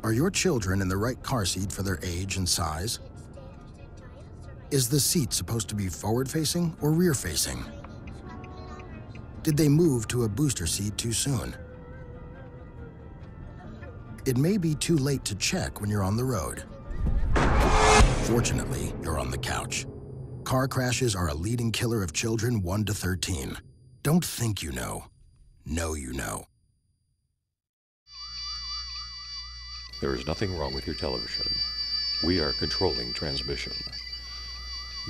Are your children in the right car seat for their age and size? Is the seat supposed to be forward-facing or rear-facing? Did they move to a booster seat too soon? It may be too late to check when you're on the road. Fortunately, you're on the couch. Car crashes are a leading killer of children 1 to 13. Don't think you know. Know you know. There is nothing wrong with your television. We are controlling transmission.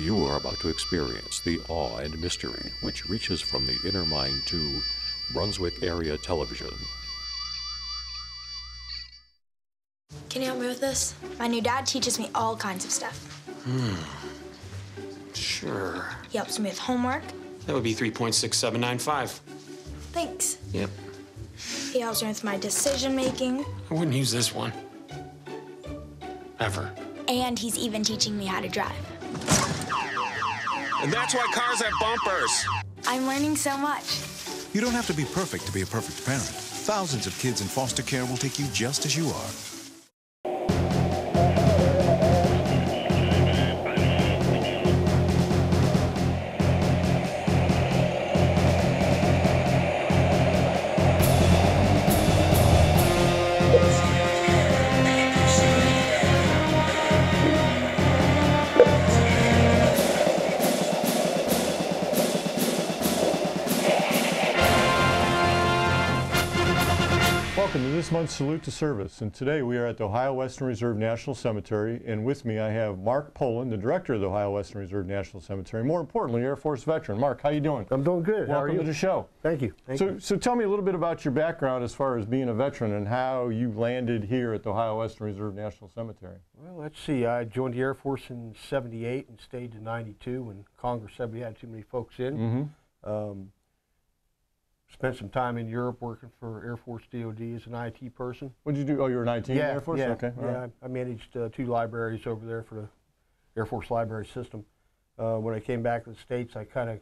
You are about to experience the awe and mystery which reaches from the inner mind to Brunswick Area Television. Can you help me with this? My new dad teaches me all kinds of stuff. Sure. He helps me with homework. That would be 3.6795. Thanks. Yep. He helps me with my decision making. I wouldn't use this one. Ever. And he's even teaching me how to drive. And that's why cars have bumpers. I'm learning so much. You don't have to be perfect to be a perfect parent. Thousands of kids in foster care will take you just as you are. Welcome to this month's Salute to Service, and today we are at the Ohio Western Reserve National Cemetery, and with me I have Mark Polen, the director of the Ohio Western Reserve National Cemetery, more importantly, Air Force veteran. Mark, how you doing? I'm doing good. How are you? Welcome to the show. Thank you. So tell me a little bit about your background as far as being a veteran and how you landed here at the Ohio Western Reserve National Cemetery. Well, let's see. I joined the Air Force in '78 and stayed to '92 when Congress said we had too many folks in. Spent some time in Europe working for Air Force DOD as an IT person. What did you do? Oh, you were an IT in the Air Force? Yeah, okay. yeah. I managed 2 libraries over there for the Air Force library system. When I came back to the States, I kind of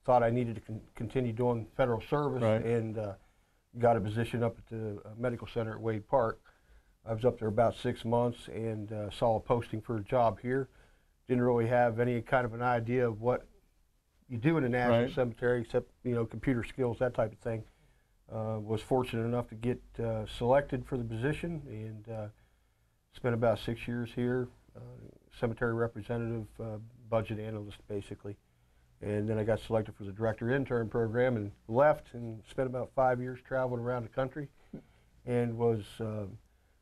thought I needed to continue doing federal service, and got a position up at the medical center at Wade Park. I was up there about 6 months and saw a posting for a job here. Didn't really have any kind of an idea of what you do in a national cemetery, except, you know, computer skills, that type of thing. Was fortunate enough to get selected for the position, and spent about 6 years here, cemetery representative, budget analyst, basically. And then I got selected for the director intern program and left and spent about 5 years traveling around the country, and was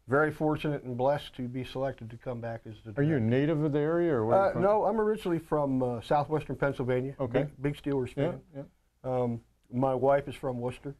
very fortunate and blessed to be selected to come back as the director. Are you a native of the area, or where are you from? No, I'm originally from southwestern Pennsylvania. Okay. Big Steelers fan. Yeah. My wife is from Worcester.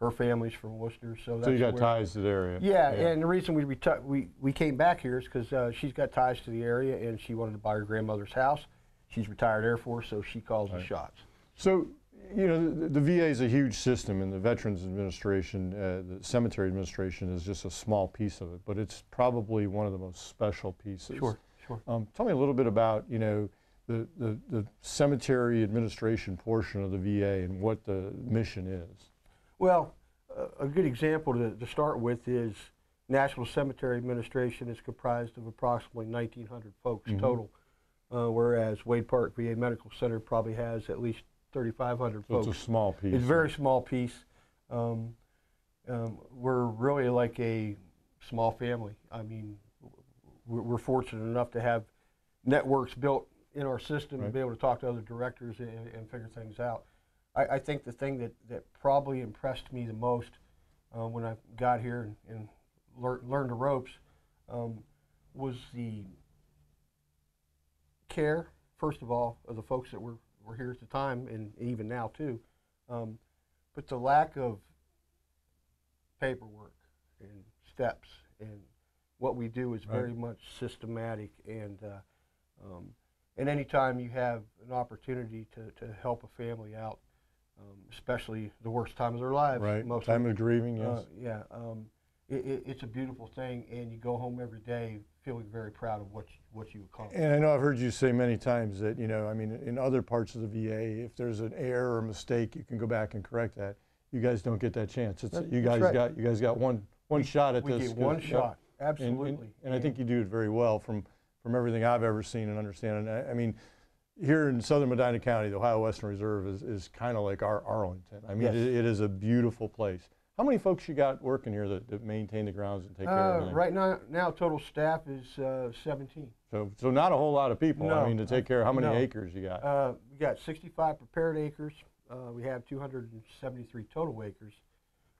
Her family's from Worcester, so that's So you got ties to the area. Yeah, and the reason we came back here is because she's got ties to the area, and she wanted to buy her grandmother's house. She's retired Air Force, so she calls the shots. So, you know, the VA is a huge system, and the Veterans Administration, the Cemetery Administration is just a small piece of it, but it's probably one of the most special pieces. Sure, sure. Tell me a little bit about, you know, the Cemetery Administration portion of the VA and what the mission is. Well, a good example to start with is National Cemetery Administration is comprised of approximately 1,900 folks total, whereas Wade Park VA Medical Center probably has at least 3,500 folks. It's a small piece. It's a very small piece. We're really like a small family. I mean, we're fortunate enough to have networks built in our system to be able to talk to other directors and figure things out. I think the thing that probably impressed me the most when I got here and learned the ropes was the care, first of all, of the folks that were here at the time, and even now too, but the lack of paperwork and steps, and what we do is very much systematic, and anytime you have an opportunity to help a family out, especially the worst time of their lives, time of grieving, yes. It's a beautiful thing, and you go home every day feeling very proud of what you accomplished. And I know I've heard you say many times that, you know, I mean, in other parts of the VA, if there's an error or mistake, you can go back and correct that. You guys don't get that chance. You guys got one one shot at we this. get one shot, absolutely. And I think you do it very well from everything I've ever seen and understand. And I mean, here in southern Medina County, the Ohio Western Reserve is kind of like our Arlington. I mean, yes. it is a beautiful place. How many folks you got working here that maintain the grounds and take care of everything? Right now total staff is 17. So not a whole lot of people. No, I mean, to take care of how many no. acres you got? We got 65 prepared acres. We have 273 total acres.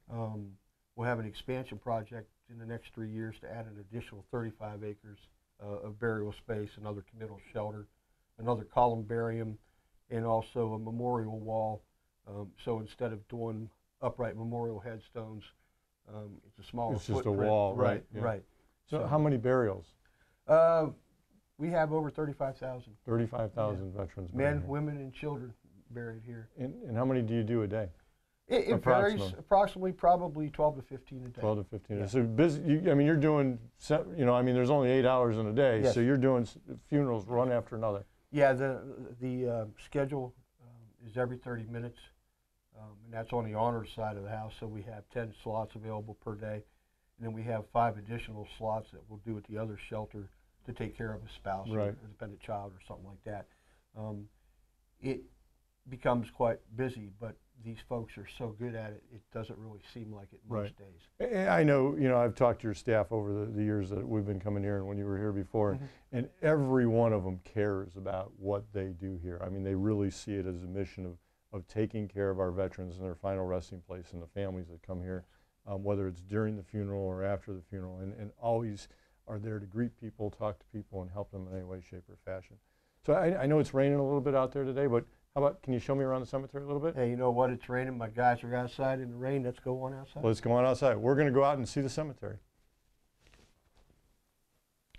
We'll have an expansion project in the next 3 years to add an additional 35 acres of burial space, another communal shelter, another columbarium, and also a memorial wall. So instead of doing upright memorial headstones, it's a smaller It's just footprint. a wall, right? Yeah. Right. So how many burials? We have over 35,000. 35,000 veterans. Men, women, and children buried here. And how many do you do a day? It varies, approximately probably 12 to 15 a day. 12 to 15. Yeah. So busy. I mean, you're doing, I mean, there's only 8 hours in a day, yes. so you're doing funerals one after another. Yeah, the schedule is every 30 minutes, and that's on the honors side of the house. So we have 10 slots available per day, and then we have 5 additional slots that we'll do at the other shelter to take care of a spouse right. or a dependent child or something like that. It becomes quite busy, but these folks are so good at it, it doesn't really seem like it most right. days. And I know, I've talked to your staff over the years that we've been coming here and when you were here before, mm-hmm. and every one of them cares about what they do here. I mean, they really see it as a mission of taking care of our veterans and their final resting place and the families that come here, whether it's during the funeral or after the funeral, and always are there to greet people, talk to people, and help them in any way, shape, or fashion. So I know it's raining a little bit out there today, but how about, can you show me around the cemetery a little bit? Hey, you know what? It's raining. My guys are outside in the rain. Let's go on outside. Let's go on outside. We're going to go out and see the cemetery.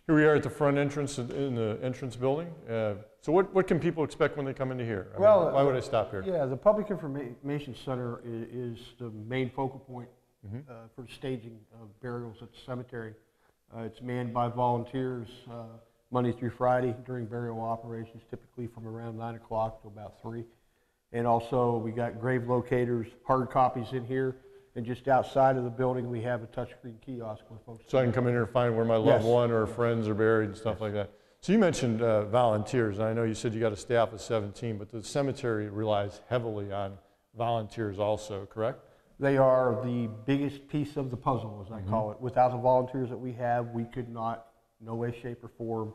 Here we are at the front entrance in the entrance building. So what can people expect when they come into here? I mean, why would I stop here? Yeah, the Public Information Center is the main focal point mm-hmm. For staging of burials at the cemetery. It's manned by volunteers Monday through Friday during burial operations, typically from around 9 o'clock to about 3. And also we got grave locators, hard copies in here, and just outside of the building we have a touchscreen kiosk where folks. So I can come in here and find where my loved one or friends are buried and stuff like that. So you mentioned volunteers, and I know you said you got a staff of 17, but the cemetery relies heavily on volunteers also, correct? They are the biggest piece of the puzzle, as I mm-hmm. call it. Without the volunteers that we have, we could not, no way, shape, or form,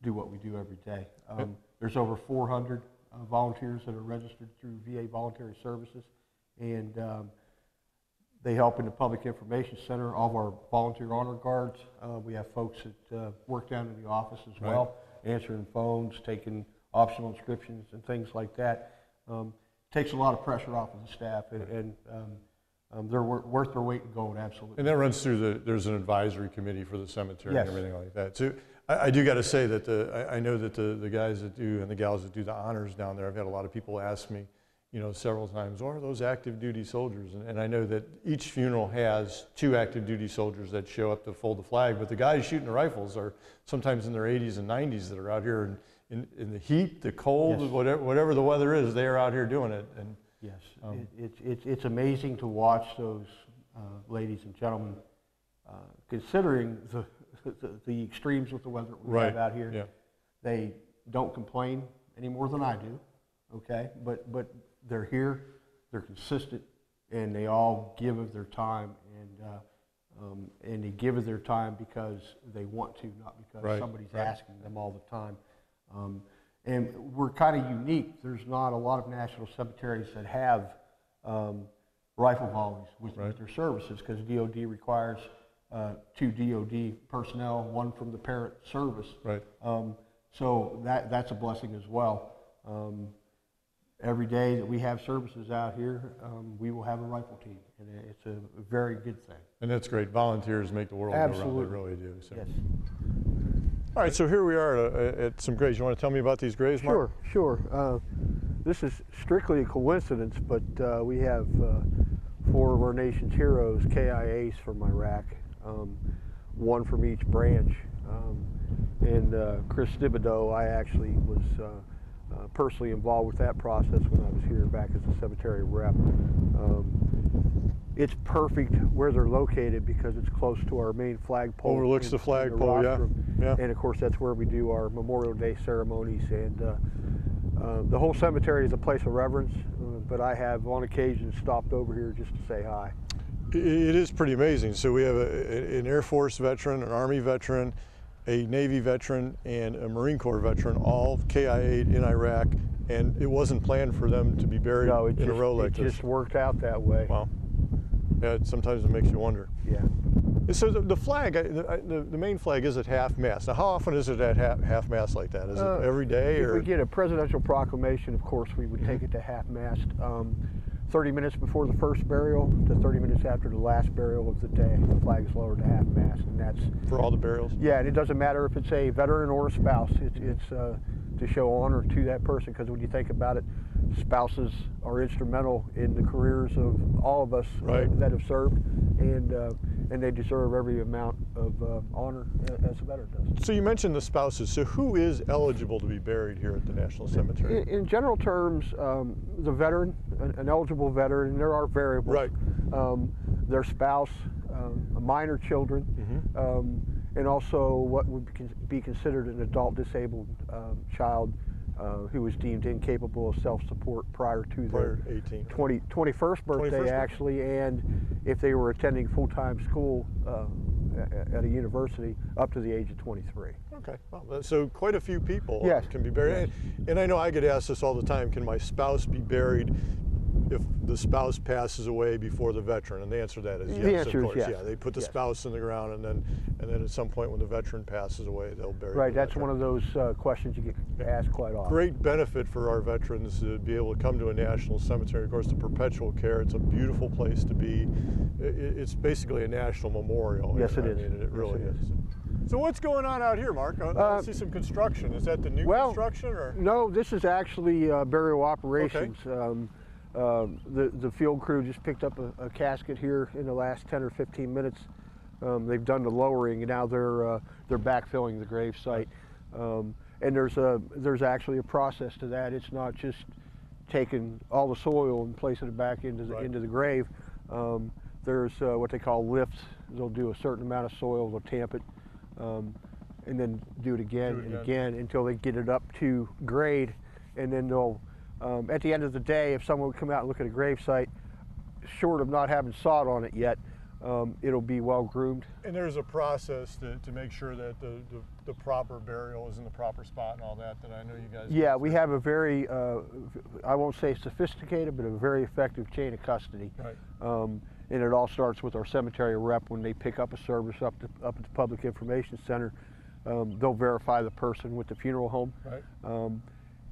do what we do every day. There's over 400 volunteers that are registered through VA Voluntary Services, and they help in the Public Information Center, all of our volunteer honor guards. We have folks that work down in the office as well, answering phones, taking optional inscriptions and things like that. Takes a lot of pressure off of the staff, and they're worth their weight in gold, absolutely. And that runs through there's an advisory committee for the cemetery yes. and everything like that. So I do got to say that I know that the guys that do and the gals that do the honors down there, I've had a lot of people ask me, several times, are those active duty soldiers? And I know that each funeral has 2 active duty soldiers that show up to fold the flag, but the guys shooting the rifles are sometimes in their 80s and 90s that are out here in the heat, the cold, yes. whatever the weather is, they are out here doing it. And yes, it's amazing to watch those ladies and gentlemen, considering the extremes with the weather we have out here. Yeah. They don't complain any more than I do, okay? But they're here, they're consistent, and they all give of their time, and they give of their time because they want to, not because somebody's asking them all the time. And we're kind of unique. There's not a lot of national cemeteries that have rifle volleys with their services, because DOD requires 2 DOD personnel, 1 from the parent service. Right. So that's a blessing as well. Every day that we have services out here, we will have a rifle team, and it's a very good thing. And that's great. Volunteers make the world go round. They really do. So. Yes. All right, so here we are at some graves. You want to tell me about these graves, Mark? Sure. This is strictly a coincidence, but we have 4 of our nation's heroes, KIAs from Iraq, 1 from each branch. And Chris Thibodeau, I actually was personally involved with that process when I was here back as a cemetery rep. it's perfect where they're located because it's close to our main flagpole. Overlooks the flagpole, yeah. And of course, that's where we do our Memorial Day ceremonies. And the whole cemetery is a place of reverence, but I have on occasion stopped over here just to say hi. It is pretty amazing. So we have an Air Force veteran, an Army veteran, a Navy veteran, and a Marine Corps veteran, all KI-8 in Iraq, and it wasn't planned for them to be buried in a row like this. It just worked out that way. Wow. Yeah, sometimes it makes you wonder. Yeah. So the flag, the main flag is at half-mast. Now, how often is it at half-mast like that? Is it every day? If we get a presidential proclamation, of course, we would take it to half-mast. 30 minutes before the first burial to 30 minutes after the last burial of the day, the flag is lowered to half-mast, and that's for all the burials. Yeah, and it doesn't matter if it's a veteran or a spouse. It's to show honor to that person, because when you think about it, spouses are instrumental in the careers of all of us that have served, and they deserve every amount of honor as a veteran does. So you mentioned the spouses. So who is eligible to be buried here at the National Cemetery? In general terms, the veteran, an eligible veteran, and there are variables. Right. Their spouse, minor children, and also what would be considered an adult disabled child who was deemed incapable of self-support prior to their 21st birthday, actually, and if they were attending full-time school at a university up to the age of 23. Okay, well, so quite a few people can be buried. Yes. And I know I get asked this all the time, can my spouse be buried if the spouse passes away before the veteran? And the answer to that is yes, the answer of course. Is yes. Yeah, they put the spouse in the ground, and then at some point when the veteran passes away, they'll bury the veteran. One of those questions you get asked quite often. Great benefit for our veterans to be able to come to a national cemetery. Of course, the perpetual care, it's a beautiful place to be. It's basically a national memorial. Yes, it is. I mean, it really is. So what's going on out here, Mark? I see some construction. Is that the new construction? Or? No, this is actually burial operations. Okay. The field crew just picked up a casket here in the last 10 or 15 minutes. They've done the lowering, and now they're backfilling the grave site. And there's actually a process to that. It's not just taking all the soil and placing it back into the grave. There's what they call lifts. They'll do a certain amount of soil, they'll tamp it, and then do it again and again until they get it up to grade, and then they'll at the end of the day, if someone would come out and look at a grave site, short of not having sod on it yet, it'll be well groomed. And there's a process to make sure that the proper burial is in the proper spot and all that I know you guys. Yeah, we have a very, I won't say sophisticated, but a very effective chain of custody. Right. And it all starts with our cemetery rep. When they pick up a service up at the Public Information Center, they'll verify the person with the funeral home. Right.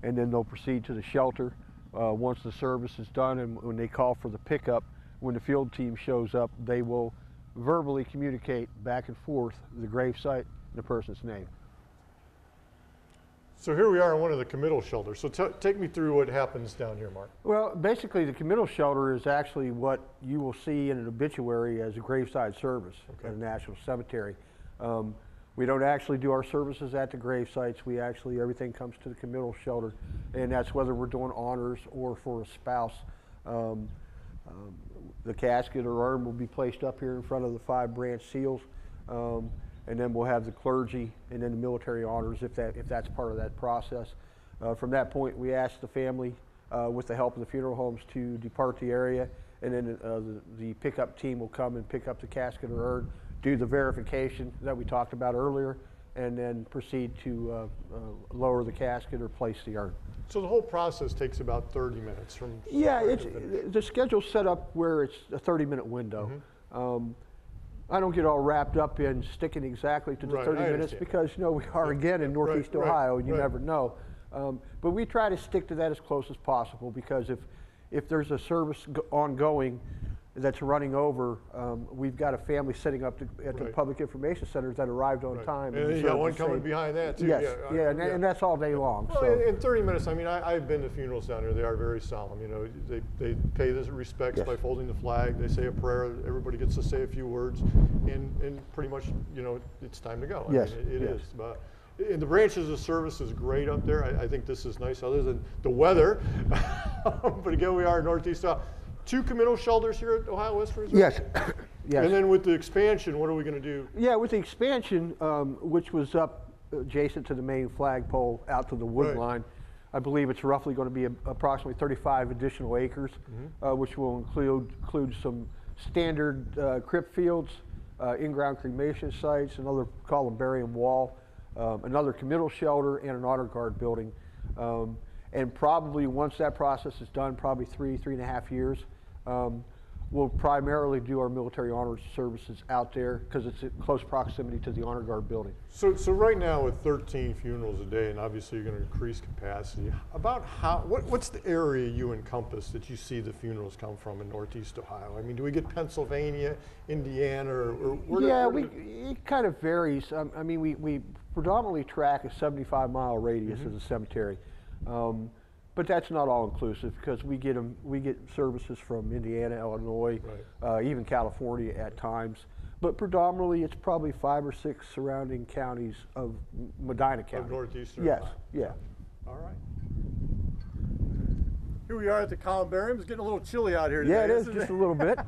And then they'll proceed to the shelter once the service is done, and when they call for the pickup, when the field team shows up, they will verbally communicate back and forth the grave site and the person's name. So here we are in one of the committal shelters. So take me through what happens down here, Mark. Well, basically the committal shelter is actually what you will see in an obituary as a graveside service at a national cemetery. We don't actually do our services at the grave sites. We actually, everything comes to the committal shelter, and that's whether we're doing honors or for a spouse. The casket or urn will be placed up here in front of the 5 branch seals, and then we'll have the clergy and then the military honors if that's part of that process. From that point, we ask the family, with the help of the funeral homes, to depart the area, and then the pickup team will come and pick up the casket or urn, do the verification that we talked about earlier, and then proceed to lower the casket or place the urn. So the whole process takes about 30 minutes from the schedule's set up where it's a 30-minute window. I don't get all wrapped up in sticking exactly to the 30 minutes because, you know, we are again in Northeast Ohio, and you never know. But we try to stick to that as close as possible, because if there's a service ongoing that's running over, we've got a family sitting up at the Public Information Centers that arrived on time. And you got one coming behind that too. Yes, and that's all day long. Well, so. in 30 minutes, I mean, I've been to funerals down here. They are very solemn. You know, they pay the respects by folding the flag. They say a prayer. Everybody gets to say a few words, and pretty much, you know, it's time to go. I mean, it is. But and the branches of service is great up there. I think this is nice, other than the weather. But again, we are in Northeast Ohio. 2 committal shelters here at Ohio West Reserve? Yes. Yes. And then with the expansion, what are we going to do? Yeah, with the expansion, which was up adjacent to the main flagpole out to the wood line, I believe it's roughly going to be approximately 35 additional acres, which will include some standard crypt fields, in-ground cremation sites, another columbarium wall, another committal shelter, and an honor guard building. And probably once that process is done, probably 3.5 years, we'll primarily do our military honor services out there because it's in close proximity to the honor guard building. So right now with 13 funerals a day, and obviously you're going to increase capacity, about what's the area you encompass that you see the funerals come from in Northeast Ohio? I mean, do we get Pennsylvania, Indiana, or where? It kind of varies. I mean, we predominantly track a 75-mile radius as a cemetery. But that's not all inclusive because we get services from Indiana, Illinois, even California at times. But predominantly, it's probably 5 or 6 surrounding counties of Medina County. Of Northeastern? Yes, yeah. All right. Here we are at the columbarium. It's getting a little chilly out here today. Yeah, it is, just a little bit.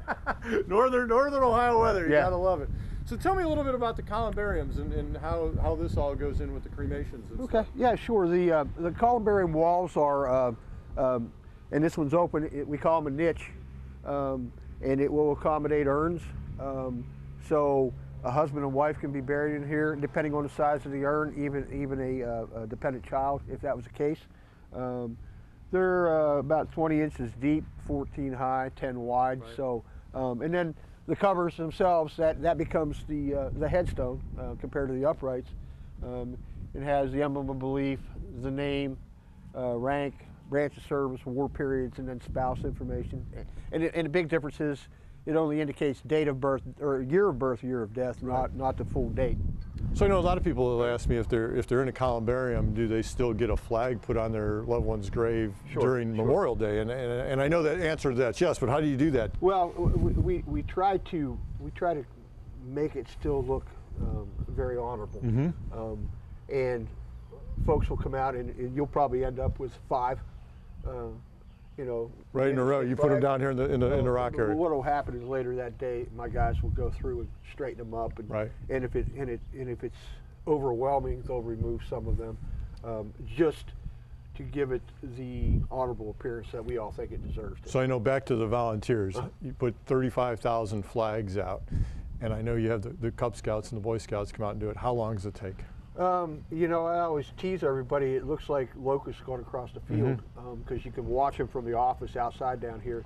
Northern Ohio weather, you gotta love it. So tell me a little bit about the columbariums and how this all goes in with the cremations and stuff. Yeah, sure. The columbarium walls are, and this one's open, we call them a niche, and it will accommodate urns. So a husband and wife can be buried in here, depending on the size of the urn, even a dependent child, if that was the case. They're about 20 inches deep, 14 high, 10 wide. Right. So, and then the covers themselves, that becomes the headstone compared to the uprights. It has the emblem of belief, the name, rank, branch of service, war periods, and then spouse information. And the big difference is it only indicates date of birth, or year of birth, year of death, not the full date. So I know a lot of people have asked me if they're in a columbarium, do they still get a flag put on their loved one's grave during Memorial Day? And I know that answer to that's yes, but how do you do that? Well, we try to make it still look very honorable, and folks will come out and you'll probably end up with 5. Right in a row. You put them down here in the rock area. What will happen is later that day, my guys will go through and straighten them up, and if it's overwhelming, they'll remove some of them, just to give it the honorable appearance that we all think it deserves. So I know back to the volunteers, you put 35,000 flags out, and I know you have the Cub Scouts and the Boy Scouts come out and do it. How long does it take? I always tease everybody, it looks like locusts going across the field, because you can watch them from the office outside down here,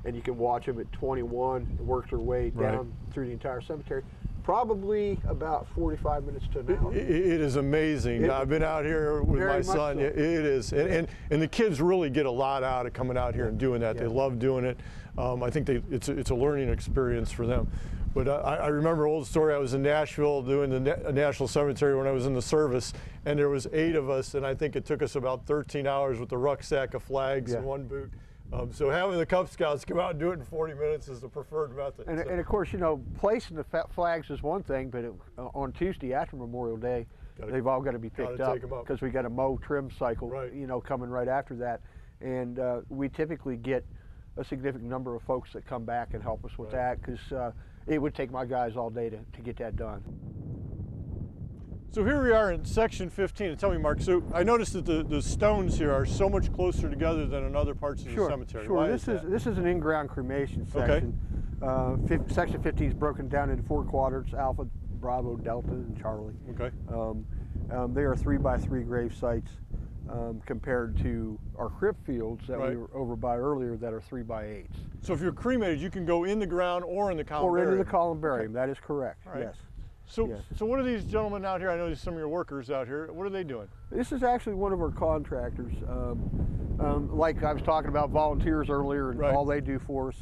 and you can watch them at 21, work their way down through the entire cemetery. Probably about 45 minutes to an hour. It is amazing. I've been out here with my son. So. It is, and the kids really get a lot out of coming out here and doing that. They love doing it. I think it's a learning experience for them. But I remember an old story. I was in Nashville doing the National Cemetery when I was in the service, and there was 8 of us, and I think it took us about 13 hours with the rucksack of flags and 1 boot. So having the Cub Scouts come out and do it in 40 minutes is the preferred method. And of course, placing the flags is one thing, but on Tuesday after Memorial Day, they've all got to be picked up because we got a mow trim cycle, coming right after that. And we typically get a significant number of folks that come back and help us with that, because it would take my guys all day to get that done. So here we are in section 15. And tell me, Mark, so I noticed that the stones here are so much closer together than in other parts of the cemetery. Sure, Why this is an in-ground cremation section. Section 15 is broken down into 4 quadrants: Alpha, Bravo, Delta, and Charlie. Okay. They are 3x3 grave sites compared to our crypt fields that we were over by earlier that are 3x8s. So if you're cremated, you can go in the ground or in the columbarium? Or into the columbarium, that is correct, yes. So what are these gentlemen out here? I know some of your workers out here. What are they doing? This is actually one of our contractors. Like I was talking about volunteers earlier, and all they do for us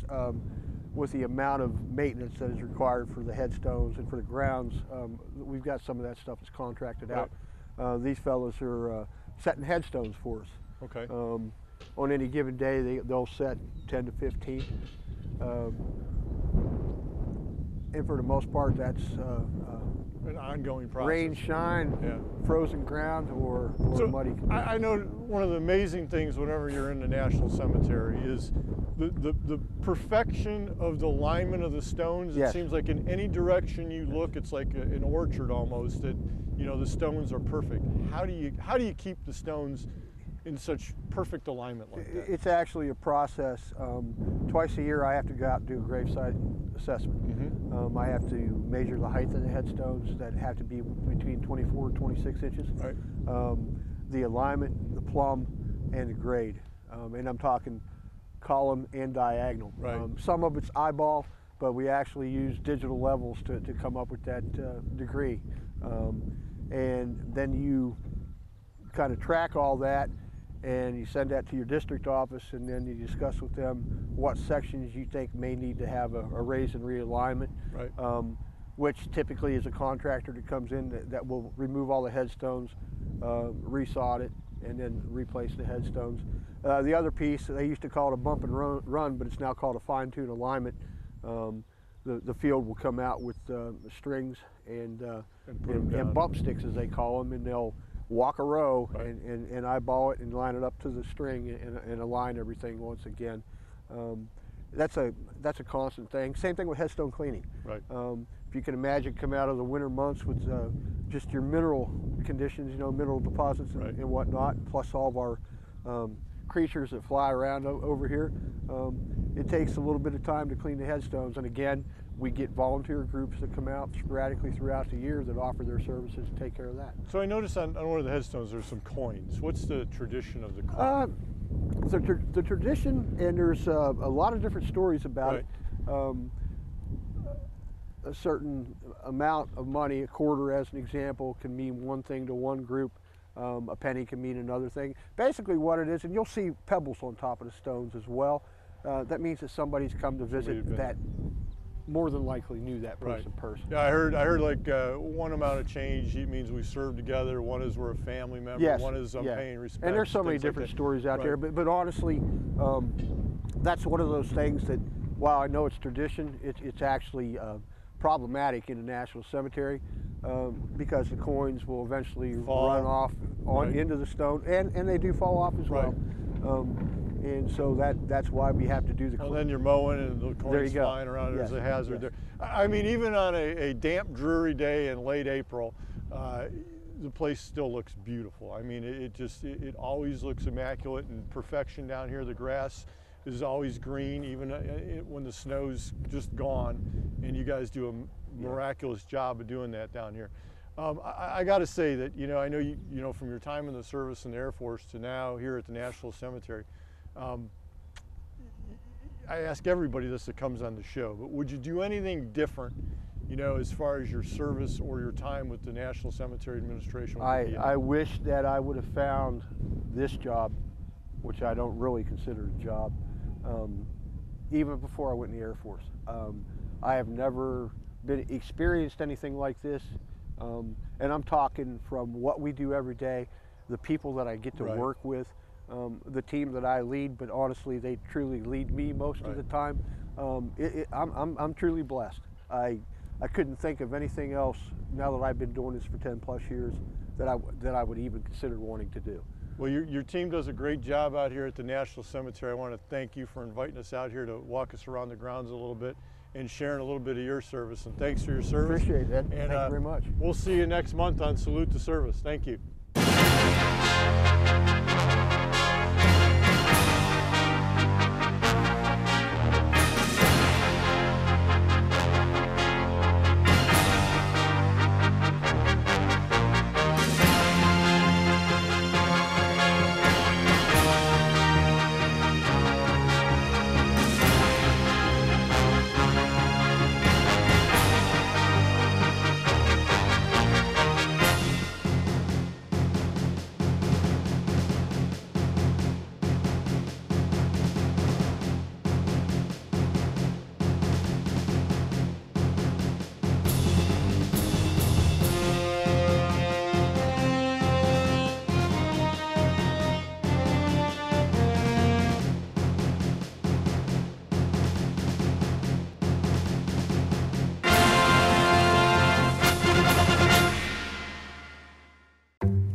with the amount of maintenance that is required for the headstones and for the grounds, we've got some of that stuff that's contracted out. These fellows are setting headstones for us. Okay. On any given day, they'll set 10 to 15. And for the most part, that's an ongoing process. Rain, shine, frozen ground, or muddy conditions. I know one of the amazing things whenever you're in the National Cemetery is the perfection of the alignment of the stones. Yes. It seems like in any direction you look, it's like an orchard almost. That the stones are perfect. How do you keep the stones in such perfect alignment like that? It's actually a process. Twice a year I have to go out and do a gravesite assessment. Mm-hmm. I have to measure the height of the headstones that have to be between 24 and 26 inches. Right. The alignment, the plumb, and the grade. And I'm talking column and diagonal. Right. Some of it's eyeball, but we actually use digital levels to come up with that degree. And then you kind of track all that, and you send that to your district office, and then you discuss with them what sections you think may need to have a raise and realignment. Right. Which typically is a contractor that comes in that will remove all the headstones, resod it, and then replace the headstones. The other piece, they used to call it a bump and run, but it's now called a fine-tune alignment. The field will come out with strings and bump sticks, as they call them, and they'll walk a row. Right. and eyeball it and line it up to the string and align everything once again. That's a constant thing. Same thing with headstone cleaning. Right. If you can imagine, come out of the winter months with just your mineral conditions, mineral deposits Right. and whatnot, plus all of our creatures that fly around over here. It takes a little bit of time to clean the headstones, and again, we get volunteer groups that come out sporadically throughout the year that offer their services to take care of that. So I noticed on one of the headstones there's some coins. What's the tradition of the coin? The tradition, and there's a lot of different stories about Right. it. A certain amount of money, a quarter as an example, can mean one thing to one group. A penny can mean another thing. Basically what it is, and you'll see pebbles on top of the stones as well, that means that somebody's come to visit that more than likely knew that person personally. Yeah, I heard like one amount of change means we served together, one is we're a family member, Yes, one is I'm yeah. paying respect. And there's so many things like different that. stories out Right. there, but honestly, that's one of those things that, while I know it's tradition, it's actually problematic in the National Cemetery because the coins will eventually run off into the stone, and they do fall off as well. And so that's why we have to do the. Well, then you're mowing and the There coins you go. flying around. Yes. There's a hazard Yes. there. I mean, even on a damp, dreary day in late April, the place still looks beautiful. I mean, it always looks immaculate and perfection down here. The grass is always green, even when the snow's just gone, and you guys do a miraculous job of doing that down here. I got to say that I know you from your time in the service in the Air Force to now here at the National Cemetery. I ask everybody this that comes on the show, but would you do anything different, as far as your service or your time with the National Cemetery Administration? I wish that I would have found this job, which I don't really consider a job, even before I went in the Air Force. I have never experienced anything like this, and I'm talking from what we do every day, the people that I get to work with, the team that I lead, but honestly, they truly lead me most of the time. I'm truly blessed. I couldn't think of anything else now that I've been doing this for 10 plus years that I would even consider wanting to do. Well, your team does a great job out here at the National Cemetery. I want to thank you for inviting us out here to walk us around the grounds a little bit and sharing a little bit of your service. And thanks for your service. Appreciate that. And, thank you very much. We'll see you next month on Salute to Service. Thank you.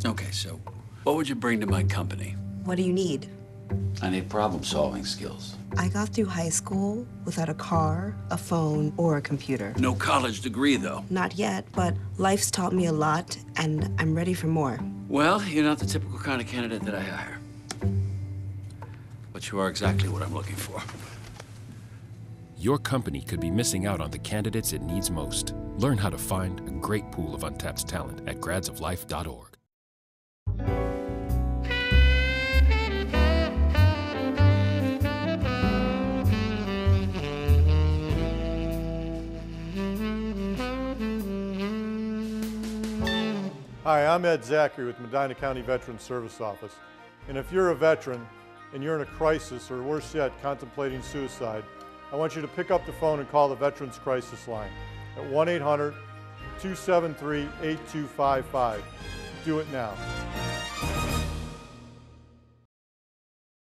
Okay, so what would you bring to my company? What do you need? I need problem-solving skills. I got through high school without a car, a phone, or a computer. No college degree, though. Not yet, but life's taught me a lot, and I'm ready for more. Well, you're not the typical kind of candidate that I hire. But you are exactly what I'm looking for. Your company could be missing out on the candidates it needs most. Learn how to find a great pool of untapped talent at gradsoflife.org. Hi, I'm Ed Zachary with Medina County Veterans Service Office. And if you're a veteran and you're in a crisis, or worse yet, contemplating suicide, I want you to pick up the phone and call the Veterans Crisis Line at 1-800-273-8255. Do it now.